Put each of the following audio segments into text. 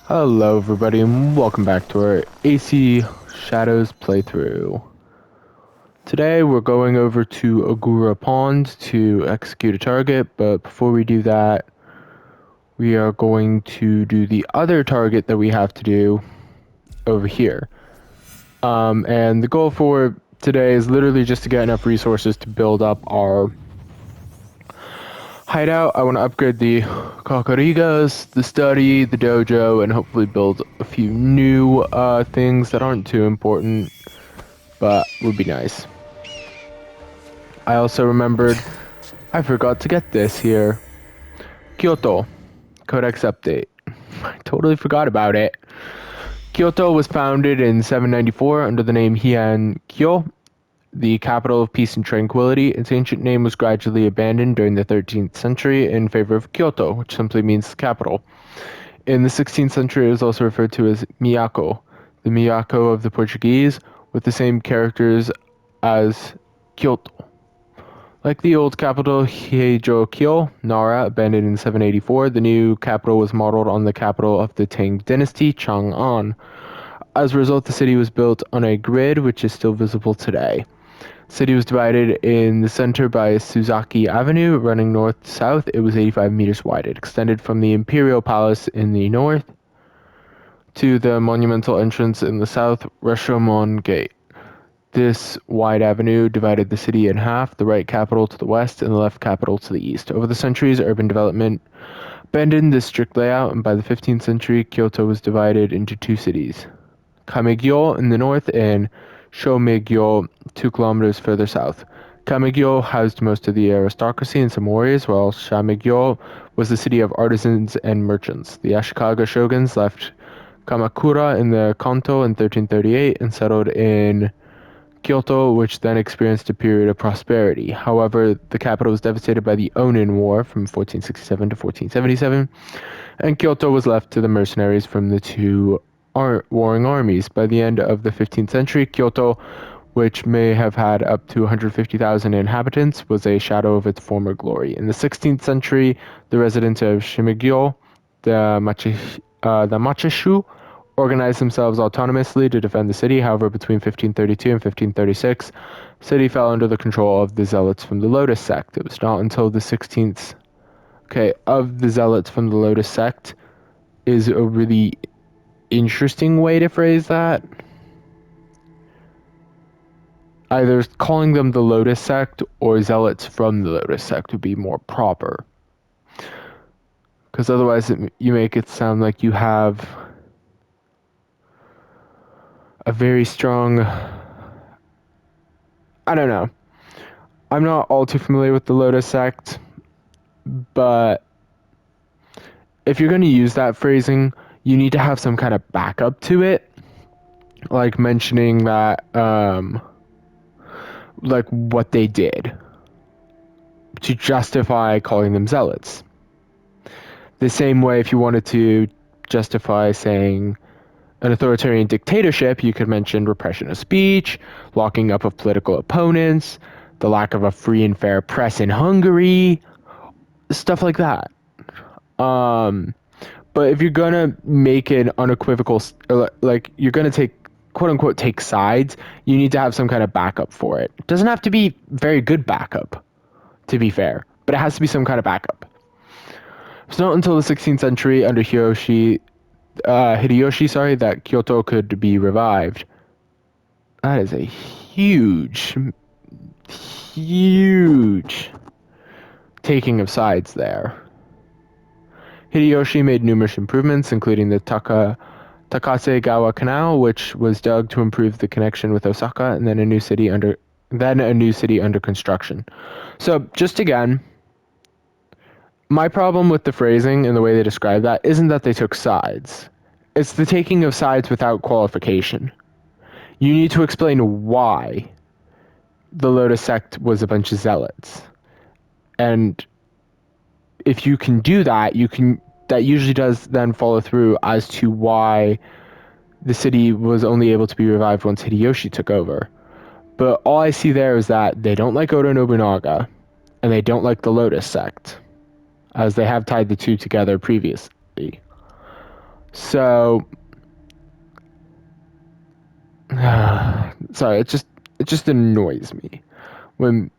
Hello everybody and welcome back to our AC Shadows playthrough. Today we're going over to Agura Pond to execute a target, but before we do that, we are going to do the other target that we have to do over here. And the goal for today is literally just to get enough resources to build up our hideout. I want to upgrade the Kakarigas, the study, the dojo, and hopefully build a few new things that aren't too important, but would be nice. I also remembered I forgot to get this here. Kyoto Codex update. I totally forgot about it. Kyoto was founded in 794 under the name Heian-kyo, the capital of peace and tranquility. Its ancient name was gradually abandoned during the 13th century in favor of Kyoto, which simply means capital. In the 16th century, it was also referred to as Miyako, the Miyako of the Portuguese, with the same characters as Kyoto. Like the old capital Heijo-kyo, Nara, abandoned in 784, the new capital was modeled on the capital of the Tang dynasty, Chang'an. As a result, the city was built on a grid which is still visible today. The city was divided in the center by Suzaki Avenue, running north-south. It was 85 meters wide. It extended from the Imperial Palace in the north to the monumental entrance in the south, Rashomon Gate. This wide avenue divided the city in half, the right capital to the west and the left capital to the east. Over the centuries, urban development abandoned this strict layout, and by the 15th century, Kyoto was divided into two cities. Kamegyo in the north and Shomegyo 2 kilometers further south. Kamegyo housed most of the aristocracy and some warriors, while Shamegyo was the city of artisans and merchants. The Ashikaga shoguns left Kamakura in the Kanto in 1338 and settled in Kyoto, which then experienced a period of prosperity. However, the capital was devastated by the Onin War from 1467 to 1477, and Kyoto was left to the mercenaries from the two warring armies. By the end of the 15th century, Kyoto, which may have had up to 150,000 inhabitants, was a shadow of its former glory. In the 16th century, the residents of Shimegyo, the Machishu, organized themselves autonomously to defend the city. However, between 1532 and 1536, the city fell under the control of the zealots from the Lotus sect. It was not until the 16th... of the zealots from the Lotus sect is a really interesting way to phrase that. Either calling them the Lotus sect or zealots from the Lotus sect would be more proper. Because otherwise you make it sound like you have a very strong... I don't know. I'm not all too familiar with the Lotus sect, but if you're going to use that phrasing, you need to have some kind of backup to it. Like mentioning that, like what they did to justify calling them zealots. The same way if you wanted to justify saying an authoritarian dictatorship, you could mention repression of speech, locking up of political opponents, the lack of a free and fair press in Hungary, stuff like that. But if you're gonna make an unequivocal, like you're gonna take, quote unquote, take sides, you need to have some kind of backup for it. It doesn't have to be very good backup, to be fair, but it has to be some kind of backup. It's not until the 16th century under Hideyoshi, that Kyoto could be revived. That is a huge taking of sides there. Hideyoshi made numerous improvements, including the Takasegawa Canal, which was dug to improve the connection with Osaka, and then a new city under construction. So, just again, my problem with the phrasing and the way they describe that isn't that they took sides. It's the taking of sides without qualification. You need to explain why the Lotus sect was a bunch of zealots. And if you can do that, that usually does then follow through as to why the city was only able to be revived once Hideyoshi took over. But all I see there is that they don't like Oda Nobunaga, and they don't like the Lotus sect, as they have tied the two together previously. So, sorry, it just annoys me when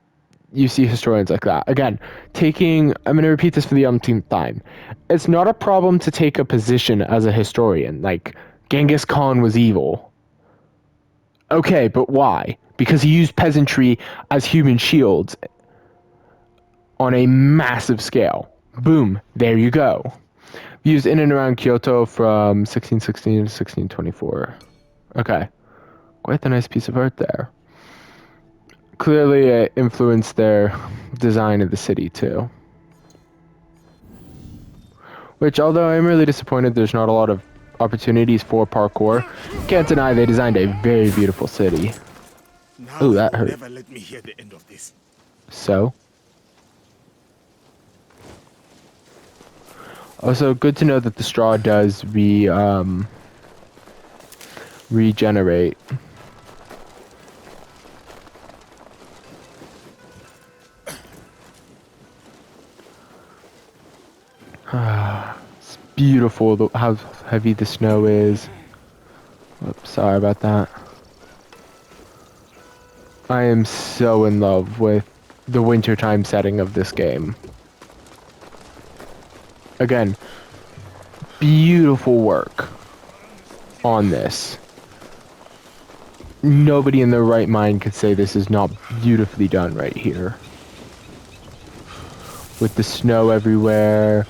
you see historians like that. Again, I'm going to repeat this for the umpteenth time. It's not a problem to take a position as a historian. Like, Genghis Khan was evil. Okay, but why? Because he used peasantry as human shields on a massive scale. Boom, there you go. Used in and around Kyoto from 1616 to 1624. Okay, quite a nice piece of art there. Clearly it influenced their design of the city too. Which, although I'm really disappointed there's not a lot of opportunities for parkour, can't deny they designed a very beautiful city. Oh, that hurt. Never let me hear the end of this. So? Also, good to know that the straw does regenerate. It's beautiful how heavy the snow is. Oops, sorry about that. I am so in love with the wintertime setting of this game. Again, beautiful work on this. Nobody in their right mind could say this is not beautifully done right here. With the snow everywhere.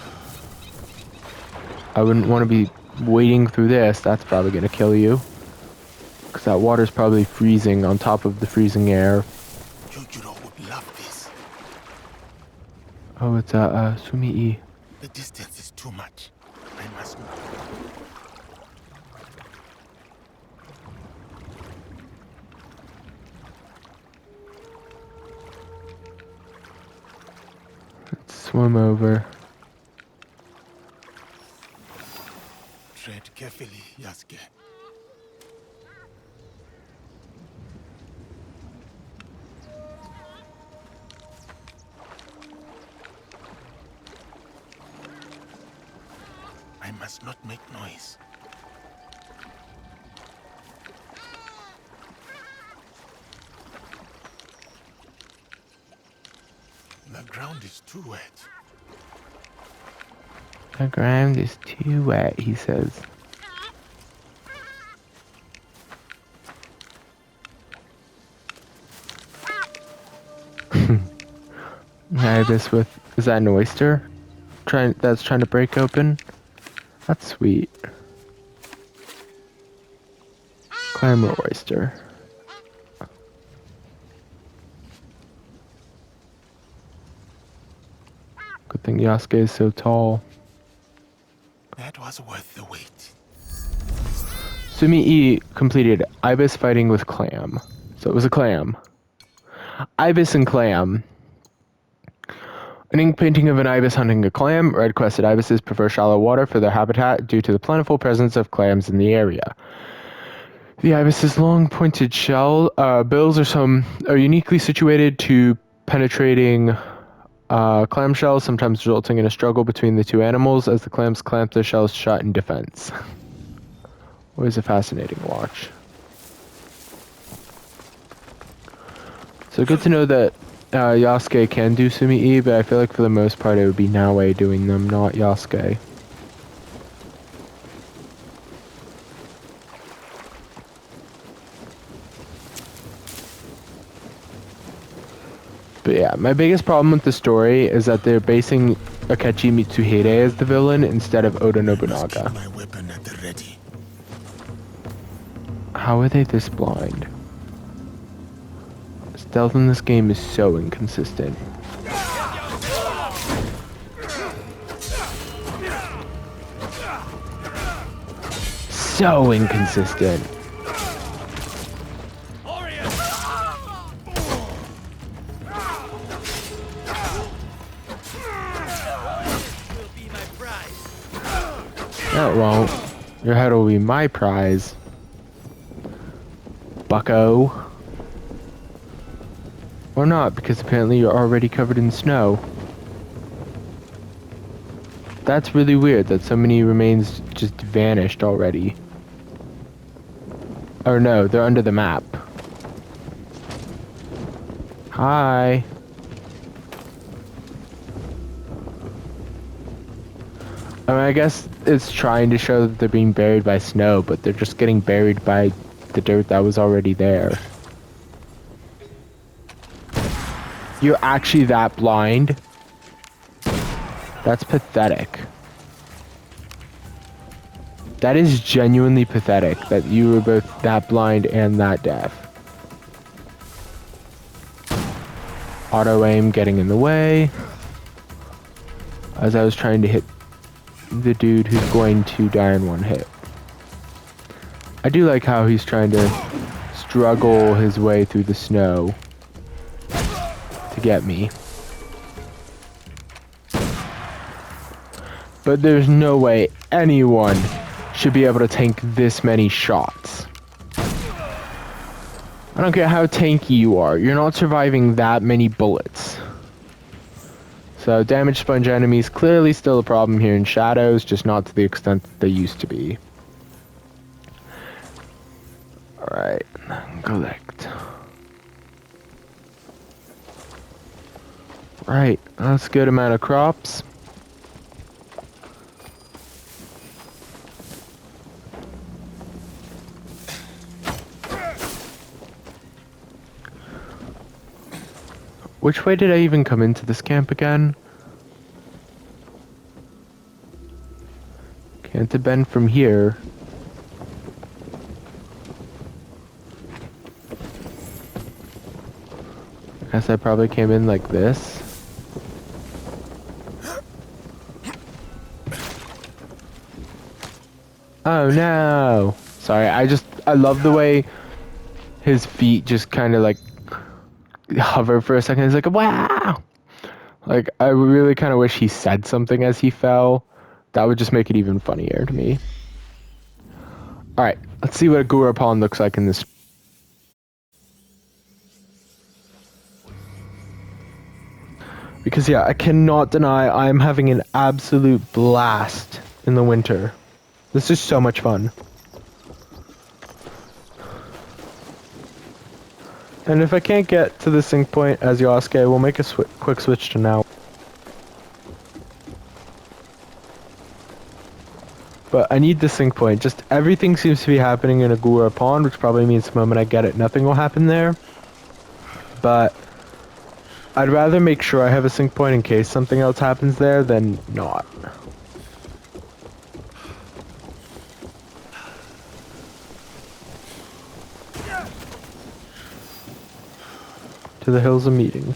I wouldn't want to be wading through this. That's probably going to kill you. Because that water's probably freezing on top of the freezing air. Yojiro would love this. Oh, it's Sumii. The distance is too much. I must not. Let's swim over. Tread carefully, Yasuke. I must not make noise. The ground is too wet. The ground is too wet, he says. Ibis with, is that an oyster? That's trying to break open? That's sweet. Climber oyster. Good thing Yasuke is so tall. That was worth the wait. Sumii completed Ibis fighting with clam. So it was a clam. Ibis and clam. An ink painting of an ibis hunting a clam. Red-crested ibises prefer shallow water for their habitat due to the plentiful presence of clams in the area. The ibis's long, pointed bills are uniquely situated to penetrating clamshells, sometimes resulting in a struggle between the two animals as the clams clamp their shells shut in defense. Always a fascinating watch. So good to know that Yasuke can do Sumii, but I feel like for the most part it would be Naoe doing them, not Yasuke. But yeah, my biggest problem with the story is that they're basing Akechi Mitsuhide as the villain instead of Oda Nobunaga. My weapon at the ready. How are they this blind? Stealth in this game is so inconsistent. So inconsistent. That won't. Your head will be my prize. Bucko. Or not, because apparently you're already covered in snow. That's really weird that so many remains just vanished already. Or no, they're under the map. Hi. I mean, I guess it's trying to show that they're being buried by snow, but they're just getting buried by the dirt that was already there. You're actually that blind? That's pathetic. That is genuinely pathetic that you were both that blind and that deaf. Auto aim getting in the way as I was trying to hit the dude who's going to die in one hit. I do like how he's trying to struggle his way through the snow to get me. But there's no way anyone should be able to tank this many shots. I don't care how tanky you are, you're not surviving that many bullets. So damage sponge enemies clearly still a problem here in Shadows, just not to the extent that they used to be. Alright, collect. Right, that's a good amount of crops. Which way did I even come into this camp again? Can't have been from here. I guess I probably came in like this. Oh no! Sorry, I love the way his feet just kind of like hover for a second. It's like, wow! Like, I really kind of wish he said something as he fell. That would just make it even funnier to me. Alright, let's see what a Gurapon looks like in this. Because yeah, I cannot deny I'm having an absolute blast in the winter. This is so much fun. And if I can't get to the sync point as Yosuke, we'll make a quick switch to now. But I need the sync point. Just everything seems to be happening in Agura Pond, which probably means the moment I get it, nothing will happen there. But I'd rather make sure I have a sync point in case something else happens there than not. To the hills of meeting.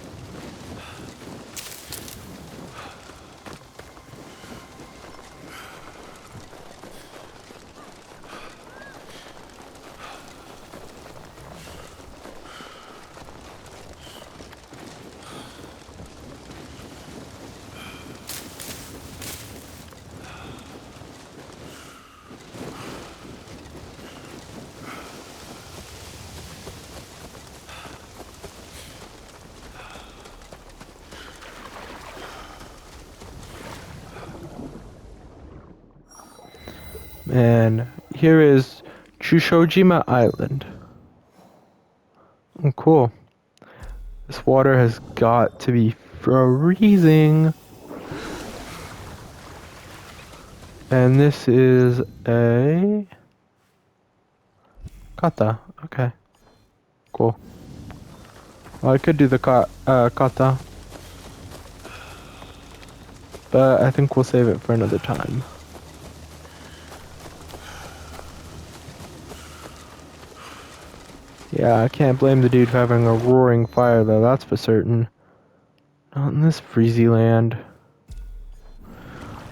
And here is Chushojima Island. Oh, cool. This water has got to be freezing. And this is a kata. Okay. Cool. Well, I could do the kata. But I think we'll save it for another time. Yeah, I can't blame the dude for having a roaring fire though, that's for certain. Not in this freezy land.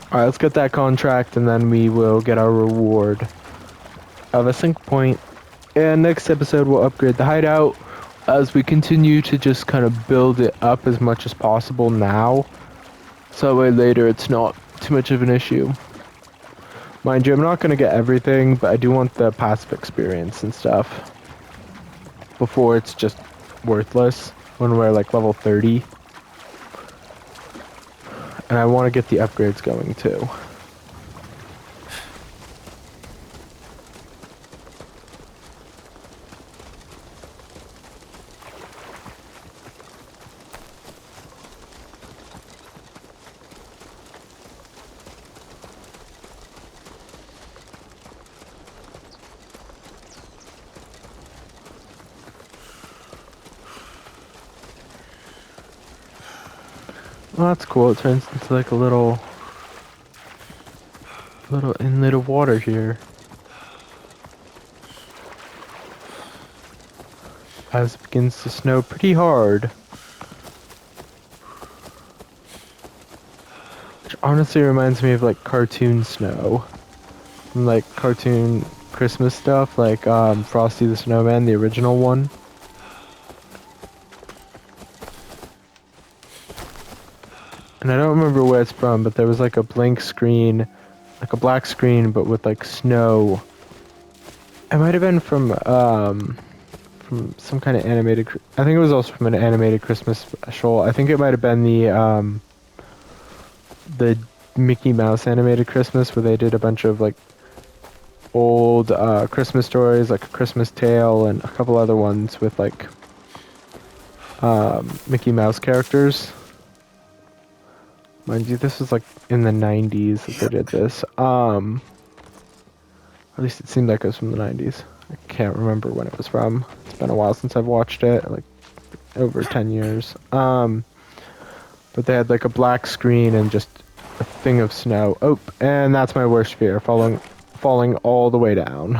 Alright, let's get that contract and then we will get our reward of a sync point. And next episode we'll upgrade the hideout as we continue to just kind of build it up as much as possible now. So that way later it's not too much of an issue. Mind you, I'm not going to get everything, but I do want the passive experience and stuff. Before it's just worthless when we're like level 30. And I want to get the upgrades going too. Well, that's cool. It turns into like a little inlet of water here. As it begins to snow pretty hard. Which honestly reminds me of like cartoon snow. From like cartoon Christmas stuff, like Frosty the Snowman, the original one. And I don't remember where it's from, but there was like a blank screen, like a black screen, but with like snow. It might have been from some kind of animated. I think it was also from an animated Christmas special. I think it might have been the Mickey Mouse animated Christmas, where they did a bunch of like old Christmas stories, like A Christmas Tale, and a couple other ones with like Mickey Mouse characters. Mind you, this was like in the 90s that they did this. At least it seemed like it was from the 90s. I can't remember when it was from. It's been a while since I've watched it, like over 10 years. But they had like a black screen and just a thing of snow. Oh, and that's my worst fear, falling all the way down.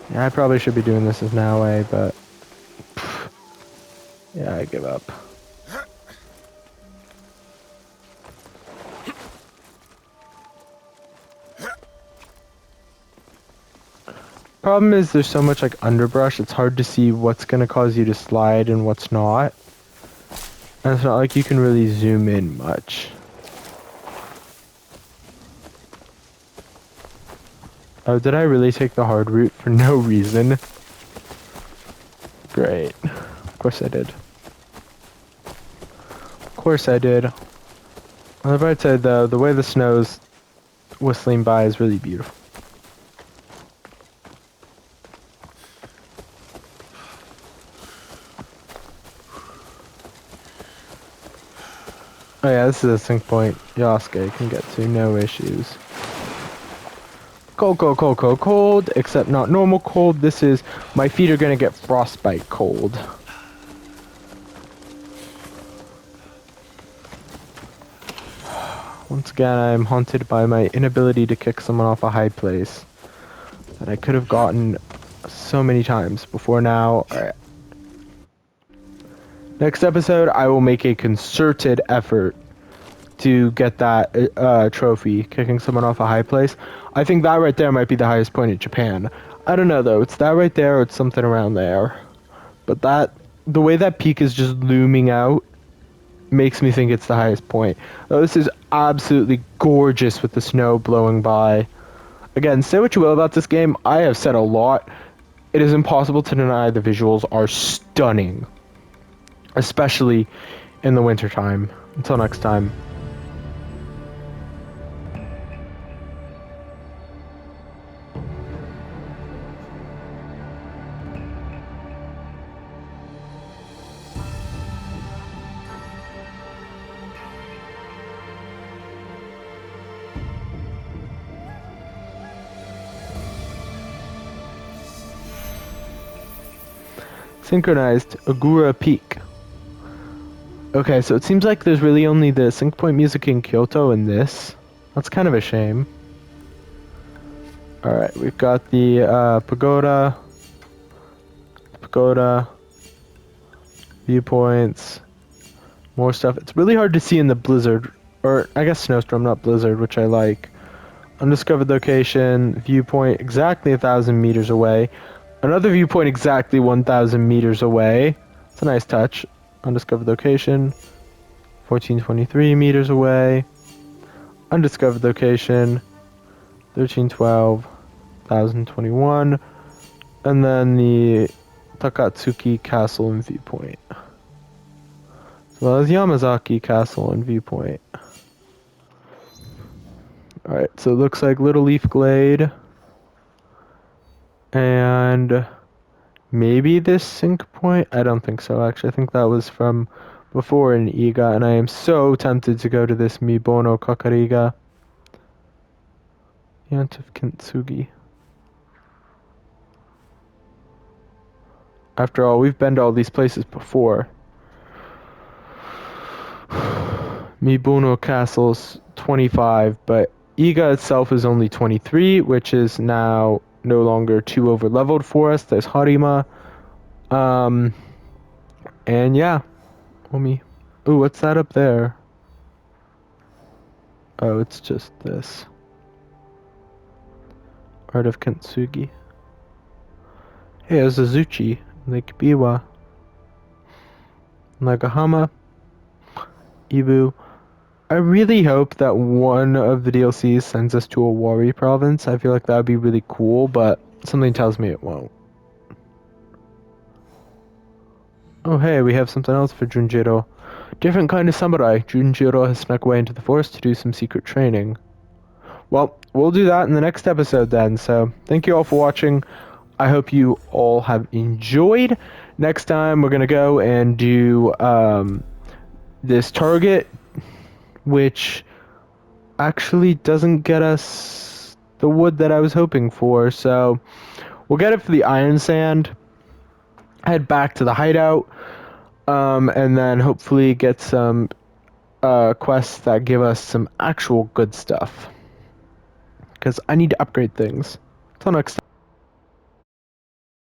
Yeah, I probably should be doing this as now way, but yeah, I give up. Problem is there's so much like underbrush, it's hard to see what's gonna cause you to slide and what's not. And it's not like you can really zoom in much. Oh, did I really take the hard route for no reason? Great. Of course I did. Of course I did. On the bright side though, the way the snow's whistling by is really beautiful. Oh yeah, this is a sync point Yasuke can get to, no issues. Cold, cold, cold, cold, cold, except not normal cold. This is, my feet are gonna get frostbite cold. Once again, I am haunted by my inability to kick someone off a high place that I could have gotten so many times before now. Alright. Next episode, I will make a concerted effort to get that trophy, kicking someone off a high place. I think that right there might be the highest point in Japan. I don't know though, it's that right there or it's something around there. But the way that peak is just looming out makes me think it's the highest point. Oh, this is absolutely gorgeous with the snow blowing by. Again, say what you will about this game, I have said a lot. It is impossible to deny the visuals are stunning. Especially in the wintertime. Until next time. Synchronized Agura Peak. Okay, so it seems like there's really only the sync point music in Kyoto and this. That's kind of a shame. Alright, we've got the pagoda, viewpoints, more stuff. It's really hard to see in the blizzard, or I guess snowstorm, not blizzard, which I like. Undiscovered location, viewpoint exactly 1,000 meters away. Another viewpoint exactly 1,000 meters away. It's a nice touch. Undiscovered location, 1423 meters away. Undiscovered location, 1312, 1021. And then the Takatsuki Castle and Viewpoint. As well as Yamazaki Castle and Viewpoint. Alright, so it looks like Little Leaf Glade. And maybe this sync point? I don't think so, actually. I think that was from before in Iga, and I am so tempted to go to this Mibono Kakariga. Yant of Kintsugi. After all, we've been to all these places before. Mibono Castle's 25, but Iga itself is only 23, which is now no longer too over leveled for us. There's Harima. And yeah. Homie. Ooh, what's that up there? Oh, it's just this. Art of Kintsugi. Hey, there's Azuchi, Lake Biwa, Nagahama, Ibu. I really hope that one of the DLCs sends us to a Wari province. I feel like that would be really cool, but something tells me it won't. Oh hey, we have something else for Junjiro. Different kind of samurai. Junjiro has snuck away into the forest to do some secret training. Well, we'll do that in the next episode then, so thank you all for watching. I hope you all have enjoyed. Next time we're going to go and do this target, which actually doesn't get us the wood that I was hoping for, so we'll get it for the iron sand, head back to the hideout, and then hopefully get some quests that give us some actual good stuff, because I need to upgrade things. Till next time.